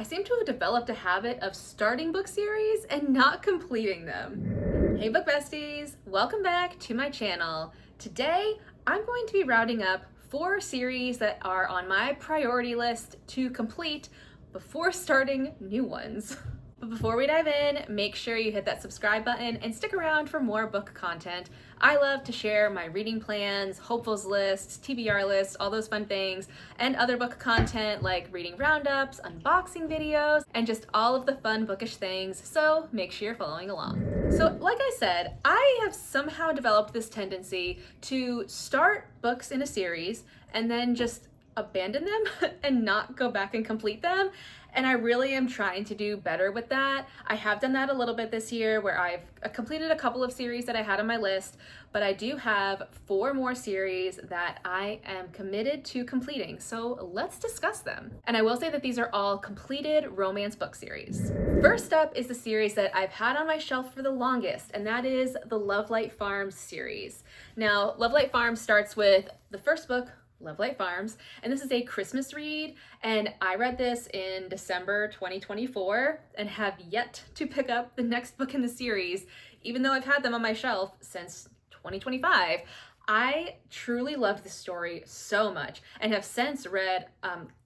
I seem to have developed a habit of starting book series and not completing them. Hey book besties, welcome back to my channel. Today, I'm going to be rounding up 4 series that are on my priority list to complete before starting new ones. But before we dive in, make sure you hit that subscribe button and stick around for more book content. I love to share my reading plans, hopefuls lists, TBR lists, all those fun things, and other book content like reading roundups, unboxing videos, and just all of the fun bookish things, so make sure you're following along. So like I said, I have somehow developed this tendency to start books in a series and then just abandon them and not go back and complete them. And I really am trying to do better with that. I have done that a little bit this year where I've completed a couple of series that I had on my list, but I do have 4 more series that I am committed to completing. So let's discuss them. And I will say that these are all completed romance book series. First up is the series that I've had on my shelf for the longest, and that is the Lovelight Farms series. Now, Lovelight Farms starts with the first book, Lovelight Farms, and this is a Christmas read, and I read this in December 2024 and have yet to pick up the next book in the series, even though I've had them on my shelf since 2025. I truly loved this story so much and have since read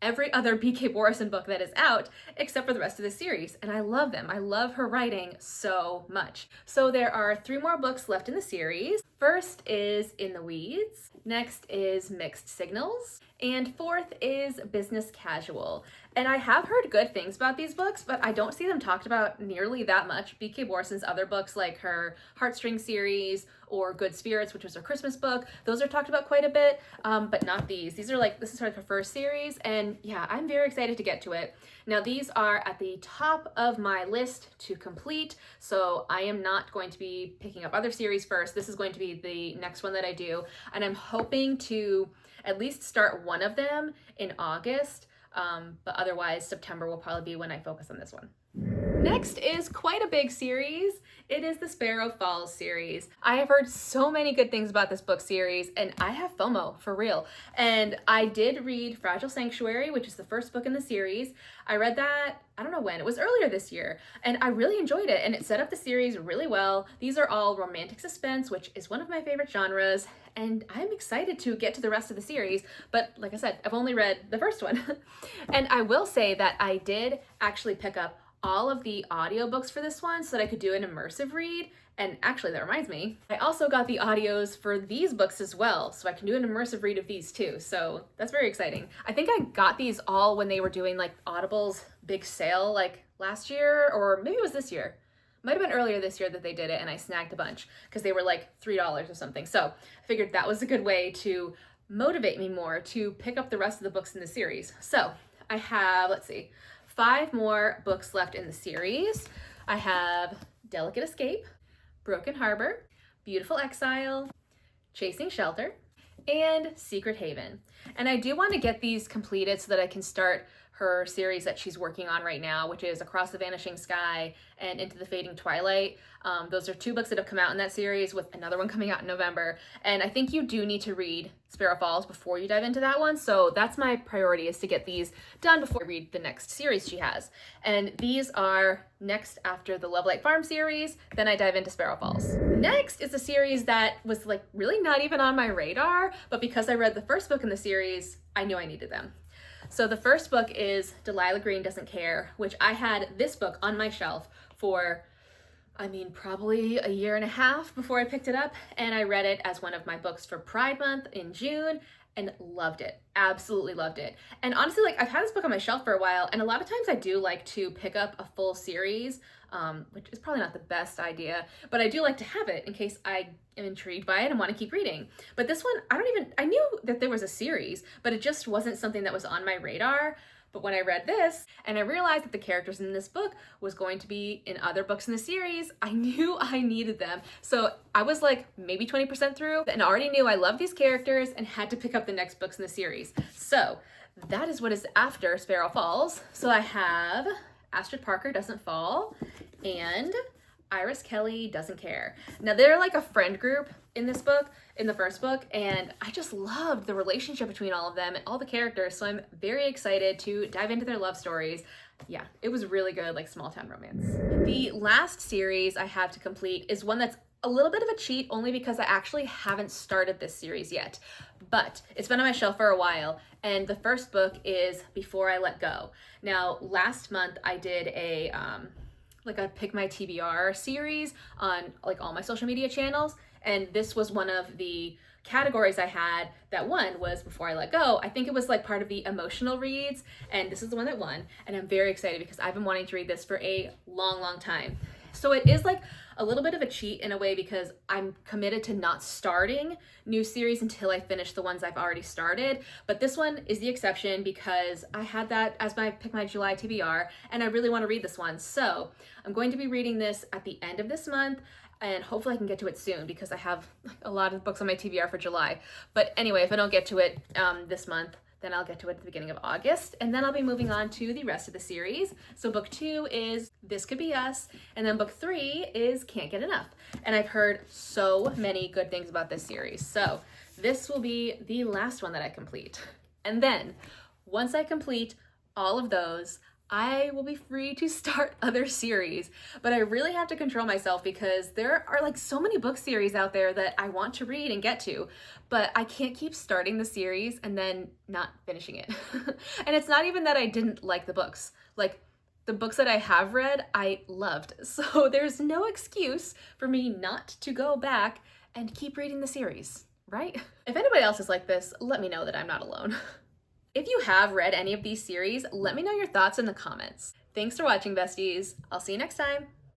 every other B.K. Borison book that is out except for the rest of the series, and I love them. I love her writing so much. So there are 3 more books left in the series. First is In the Weeds, next is Mixed Signals, and fourth is Business Casual. And I have heard good things about these books, but I don't see them talked about nearly that much. B.K. Borison's other books, like her Heartstring series or Good Spirits, which was her Christmas book, those are talked about quite a bit, but not these. This is her first series, and yeah, I'm very excited to get to it. Now, these are at the top of my list to complete, so I am not going to be picking up other series first. This is going to be the next one that I do, and I'm hoping to at least start one of them in August, but otherwise September will probably be when I focus on this one. Next is quite a big series. It is the Sparrow Falls series. I have heard so many good things about this book series, and I have FOMO for real. And I did read Fragile Sanctuary, which is the first book in the series. I read that, I don't know when, it was earlier this year, and I really enjoyed it, and it set up the series really well. These are all romantic suspense, which is one of my favorite genres, and I'm excited to get to the rest of the series, but like I said, I've only read the first one. And I will say that I did actually pick up all of the audiobooks for this one so that I could do an immersive read. And actually, that reminds me, I also got the audios for these books as well, so I can do an immersive read of these too. So that's very exciting. I think I got these all when they were doing like Audible's big sale like last year, or maybe it was this year. Might have been earlier this year that they did it, and I snagged a bunch because they were like $3 or something. So I figured that was a good way to motivate me more to pick up the rest of the books in the series. So I have, let's see, 5 more books left in the series. I have Delicate Escape, Broken Harbor, Beautiful Exile, Chasing Shelter, and Secret Haven. And I do want to get these completed so that I can start her series that she's working on right now, which is Across the Vanishing Sky and Into the Fading Twilight. Those are 2 books that have come out in that series, with another one coming out in November. And I think you do need to read Sparrow Falls before you dive into that one. So that's my priority, is to get these done before I read the next series she has. And these are next after the Lovelight Farm series, then I dive into Sparrow Falls. Next is a series that was like really not even on my radar, but because I read the first book in the series, I knew I needed them. So the first book is Delilah Green Doesn't Care, which I had this book on my shelf for, probably a year and a half before I picked it up, and I read it as one of my books for Pride Month in June and loved it. Absolutely loved it. And honestly, like, I've had this book on my shelf for a while, and a lot of times I do like to pick up a full series, which is probably not the best idea, but I do like to have it in case I am intrigued by it and want to keep reading. But this one, I knew that there was a series, but it just wasn't something that was on my radar. But when I read this and I realized that the characters in this book was going to be in other books in the series, I knew I needed them. So I was like maybe 20% through and already knew I loved these characters and had to pick up the next books in the series. So that is what is after Sparrow Falls. So I have Astrid Parker Doesn't Fall and Iris Kelly Doesn't Care. Now they're like a friend group in this book, in the first book, and I just loved the relationship between all of them and all the characters, so I'm very excited to dive into their love stories. Yeah, it was really good, like small town romance. The last series I have to complete is one that's a little bit of a cheat only because I actually haven't started this series yet, but it's been on my shelf for a while, and the first book is Before I Let Go. Now, last month I did a Pick My TBR series on like all my social media channels, and this was one of the categories I had that won was Before I Let Go. I think it was like part of the emotional reads, and this is the one that won, and I'm very excited because I've been wanting to read this for a long time. So it is like a little bit of a cheat in a way because I'm committed to not starting new series until I finish the ones I've already started. But this one is the exception because I had that as my Pick My July TBR, and I really want to read this one. So I'm going to be reading this at the end of this month, and hopefully I can get to it soon because I have a lot of books on my TBR for July. But anyway, if I don't get to it this month, then I'll get to it at the beginning of August, and then I'll be moving on to the rest of the series. So book 2 is This Could Be Us, and then book 3 is Can't Get Enough. And I've heard so many good things about this series. So this will be the last one that I complete. And then once I complete all of those, I will be free to start other series, but I really have to control myself because there are like so many book series out there that I want to read and get to, but I can't keep starting the series and then not finishing it. And it's not even that I didn't like the books. Like the books that I have read, I loved. So there's no excuse for me not to go back and keep reading the series, right? If anybody else is like this, let me know that I'm not alone. If you have read any of these series, let me know your thoughts in the comments. Thanks for watching, besties. I'll see you next time.